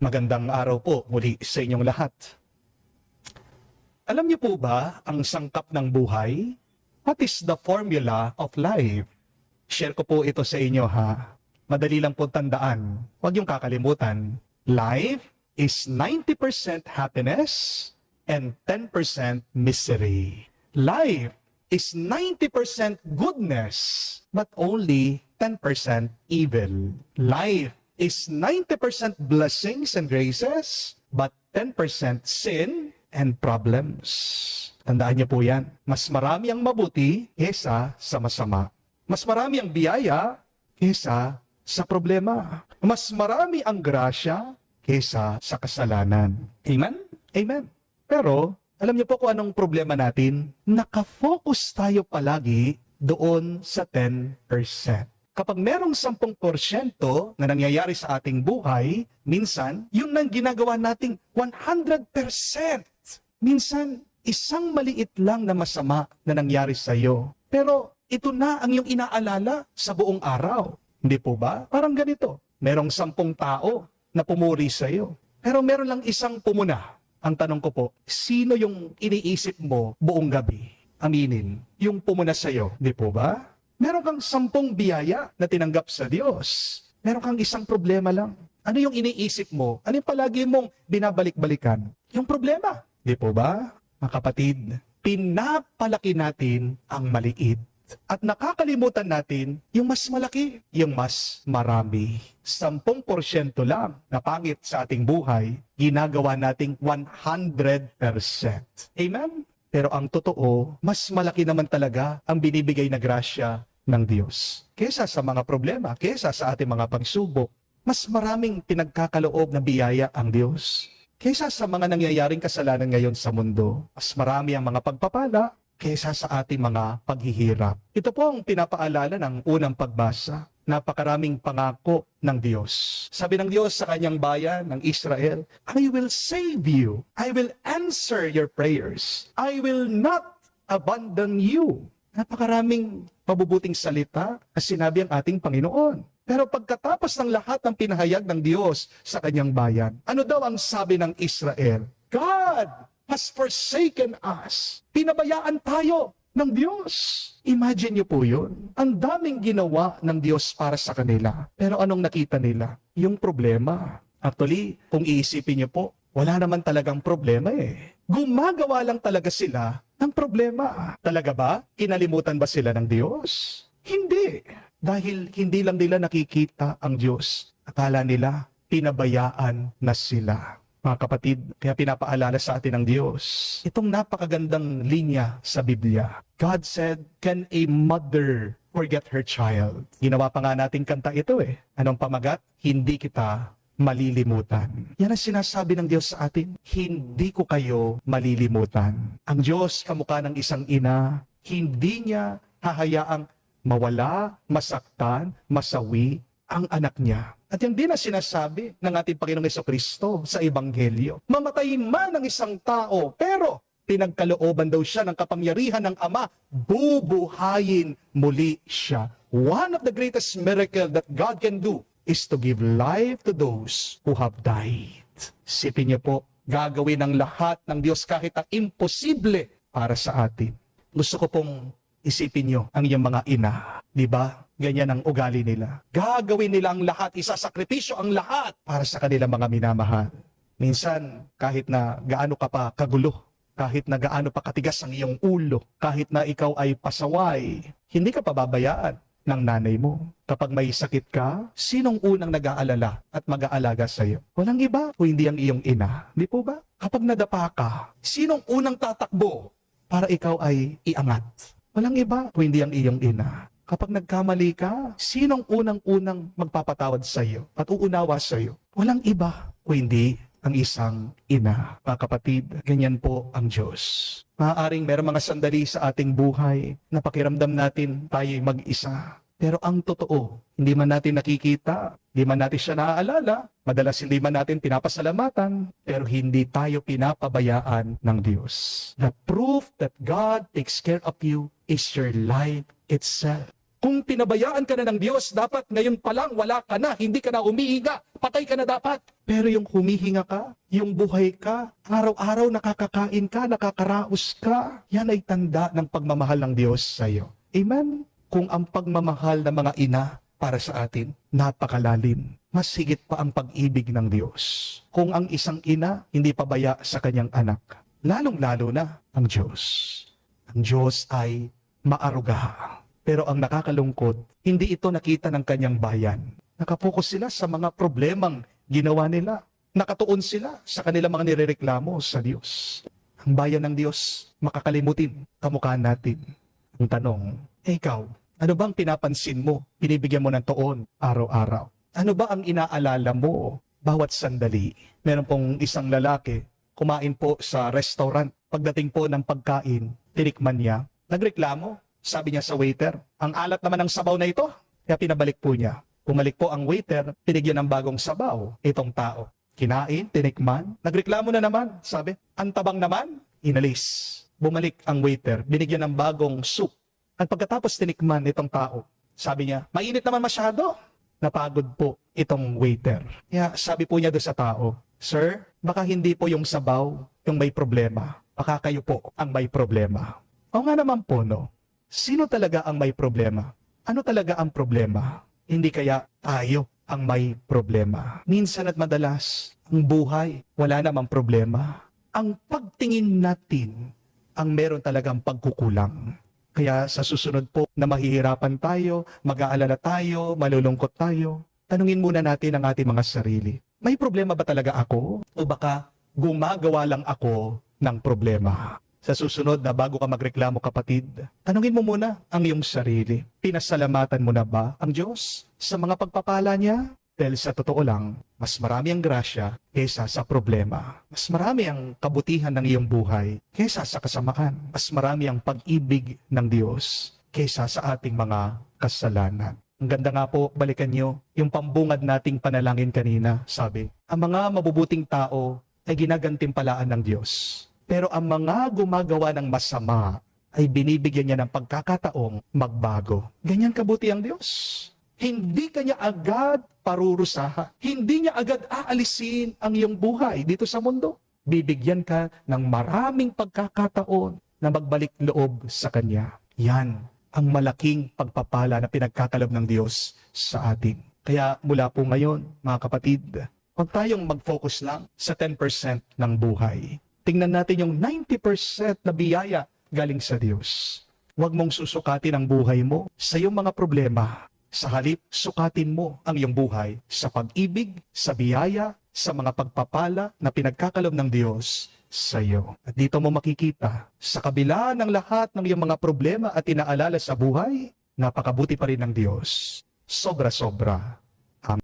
Magandang araw po muli sa inyong lahat. Alam niyo po ba ang sangkap ng buhay? What is the formula of life? Share ko po ito sa inyo ha. Madali lang po tandaan. Huwag niyong kakalimutan. Life is 90% happiness and 10% misery. Life is 90% goodness but only 10% evil. Life is 90% blessings and graces, but 10% sin and problems. Tandaan niyo po yan. Mas marami ang mabuti kesa sa masama. Mas marami ang biyaya kesa sa problema. Mas marami ang grasya kesa sa kasalanan. Amen? Amen. Pero, alam niyo po kung anong problema natin? Nakafocus tayo palagi doon sa 10%. Kapag merong 10% na nangyayari sa ating buhay, minsan, yun ang ginagawa nating 100%. Minsan, isang maliit lang na masama na nangyari sa iyo. Pero ito na ang iyong inaalala sa buong araw. Hindi po ba? Parang ganito. Merong 10 tao na pumuri sa iyo. Pero meron lang isang pumuna. Ang tanong ko po, sino yung iniisip mo buong gabi? Aminin, yung pumuna sa iyo. Hindi po ba? Meron kang 10 biyaya na tinanggap sa Diyos. Meron kang isang problema lang. Ano yung iniisip mo? Ano yung palagi mong binabalik-balikan? Yung problema. Di po ba? Mga kapatid, pinapalaki natin ang maliit. At nakakalimutan natin yung mas malaki, yung mas marami. 10% lang na pangit sa ating buhay, ginagawa nating 100%. Amen? Pero ang totoo, mas malaki naman talaga ang binibigay na grasya ng Diyos. Kesa sa mga problema, kesa sa ating mga pagsubok, mas maraming pinagkakaloob na biyaya ang Diyos. Kesa sa mga nangyayaring kasalanan ngayon sa mundo, mas marami ang mga pagpapala kesa sa ating mga paghihirap. Ito po ang pinapaalala ng unang pagbasa. Napakaraming pangako ng Diyos. Sabi ng Diyos sa kanyang bayan ng Israel, I will save you. I will answer your prayers. I will not abandon you. Napakaraming mabubuting salita na sinabi ang ating Panginoon. Pero pagkatapos ng lahat ng pinahayag ng Diyos sa kanyang bayan, ano daw ang sabi ng Israel? God has forsaken us. Pinabayaan tayo ng Diyos. Imagine niyo po yun. Ang daming ginawa ng Diyos para sa kanila. Pero anong nakita nila? Yung problema. Actually, kung iisipin niyo po, wala naman talagang problema eh. Gumagawa lang talaga sila ng problema. Talaga ba? Kinalimutan ba sila ng Diyos? Hindi. Dahil hindi lang nila nakikita ang Diyos. Akala nila, pinabayaan na sila. Mga kapatid, kaya pinapaalala sa atin ng Diyos. Itong napakagandang linya sa Biblia. God said, can a mother forget her child? Ginawa pa nga nating kanta ito eh. Anong pamagat? Hindi kita malilimutan. Yan ang sinasabi ng Diyos sa atin. Hindi ko kayo malilimutan. Ang Diyos, kamukha ng isang ina, hindi niya hahayaang mawala, masaktan, masawi ang anak niya. At yan din ang sinasabi ng ating Panginoong Jesucristo sa Ebanghelyo. Mamatay man ang isang tao, pero pinagkalooban daw siya ng kapangyarihan ng Ama, bubuhayin muli siya. One of the greatest miracle that God can do is to give life to those who have died. Sipin niyo po, gagawin ng lahat ng Diyos kahit ang imposible para sa atin. Gusto ko pong isipin niyo ang iyong mga ina. Di ba? Ganyan ang ugali nila. Gagawin nila ang lahat, isasakripisyo ang lahat para sa kanilang mga minamahal. Minsan, kahit na gaano ka pa kagulo, kahit na gaano pa katigas ang iyong ulo, kahit na ikaw ay pasaway, hindi ka pababayaan ng nanay mo. Kapag may sakit ka, sinong unang nag-aalala at mag-aalaga sa iyo? Walang iba kung hindi ang iyong ina. Di po ba? Kapag nadapa ka, sinong unang tatakbo para ikaw ay iangat? Walang iba kung hindi ang iyong ina. Kapag nagkamali ka, sinong unang-unang magpapatawad sa iyo at uunawa sa iyo? Walang iba kung hindi ang isang ina. Mga kapatid, ganyan po ang Diyos. Maaaring merong mga sandali sa ating buhay na pakiramdam natin tayo'y mag-isa. Pero ang totoo, hindi man natin nakikita, hindi man natin siya naaalala, madalas hindi man natin pinapasalamatan, pero hindi tayo pinapabayaan ng Diyos. The proof that God takes care of you is your life itself. Kung pinabayaan ka na ng Diyos, dapat ngayon pa lang wala ka na, hindi ka na humihinga, patay ka na dapat. Pero yung humihinga ka, yung buhay ka, araw-araw nakakakain ka, nakakaraos ka, yan ay tanda ng pagmamahal ng Diyos sa iyo. Amen? Kung ang pagmamahal ng mga ina para sa atin, napakalalim. Mas higit pa ang pag-ibig ng Diyos. Kung ang isang ina hindi pabaya sa kanyang anak, lalong-lalo na ang Diyos. Ang Diyos ay maaruga. Pero ang nakakalungkot, hindi ito nakita ng kanyang bayan. Nakapokus sila sa mga problemang ginawa nila. Nakatuon sila sa kanilang mga nirereklamo sa Diyos. Ang bayan ng Diyos, makakalimutin kamukha natin. Ang tanong, ikaw, ano bang pinapansin mo? Binibigyan mo ng tuon araw-araw. Ano ba ang inaalala mo bawat sandali? Meron pong isang lalaki, kumain po sa restaurant. Pagdating po ng pagkain, tinikman niya. Nagreklamo. Sabi niya sa waiter, ang alat naman ng sabaw na ito. Kaya pinabalik po niya. Bumalik po ang waiter, pinigyan ng bagong sabaw itong tao. Kinain, tinikman, nagreklamo na naman. Sabi, ang tabang naman, inalis. Bumalik ang waiter, binigyan ng bagong soup. At pagkatapos tinikman itong tao, sabi niya, mainit naman masyado. Napagod po itong waiter. Kaya sabi po niya doon sa tao, Sir, baka hindi po yung sabaw yung may problema. Baka kayo po ang may problema. O nga naman po, no? Sino talaga ang may problema? Ano talaga ang problema? Hindi kaya tayo ang may problema. Minsan at madalas, ang buhay, wala namang problema. Ang pagtingin natin, ang meron talagang pagkukulang. Kaya sa susunod po na mahihirapan tayo, mag-aalala tayo, malulungkot tayo, tanungin muna natin ang ating mga sarili. May problema ba talaga ako? O baka gumagawa lang ako ng problema? Sa susunod na bago ka magreklamo kapatid, tanungin mo muna ang iyong sarili. Pinasalamatan mo na ba ang Diyos sa mga pagpapala niya? Dahil sa totoo lang, mas marami ang grasya kaysa sa problema. Mas marami ang kabutihan ng iyong buhay kaysa sa kasamaan. Mas marami ang pag-ibig ng Diyos kaysa sa ating mga kasalanan. Ang ganda nga po, balikan nyo, yung pambungad nating panalangin kanina, sabi, ang mga mabubuting tao ay ginagantimpalaan ng Diyos. Pero ang mga gumagawa ng masama ay binibigyan niya ng pagkakataong magbago. Ganyan kabuti ang Diyos. Hindi kanya agad parurusahan. Hindi niya agad aalisin ang iyong buhay dito sa mundo. Bibigyan ka ng maraming pagkakataon na magbalik loob sa Kanya. Yan ang malaking pagpapala na pinagkakalob ng Diyos sa atin. Kaya mula po ngayon, mga kapatid, huwag tayong mag-focus lang sa 10% ng buhay. Tingnan natin yung 90% na biyaya galing sa Diyos. Huwag mong susukatin ang buhay mo sa iyong mga problema. Sa halip, sukatin mo ang iyong buhay sa pag-ibig, sa biyaya, sa mga pagpapala na pinagkakalob ng Diyos sa iyo. At dito mo makikita, sa kabila ng lahat ng iyong mga problema at inaalala sa buhay, napakabuti pa rin ng Diyos. Sobra-sobra.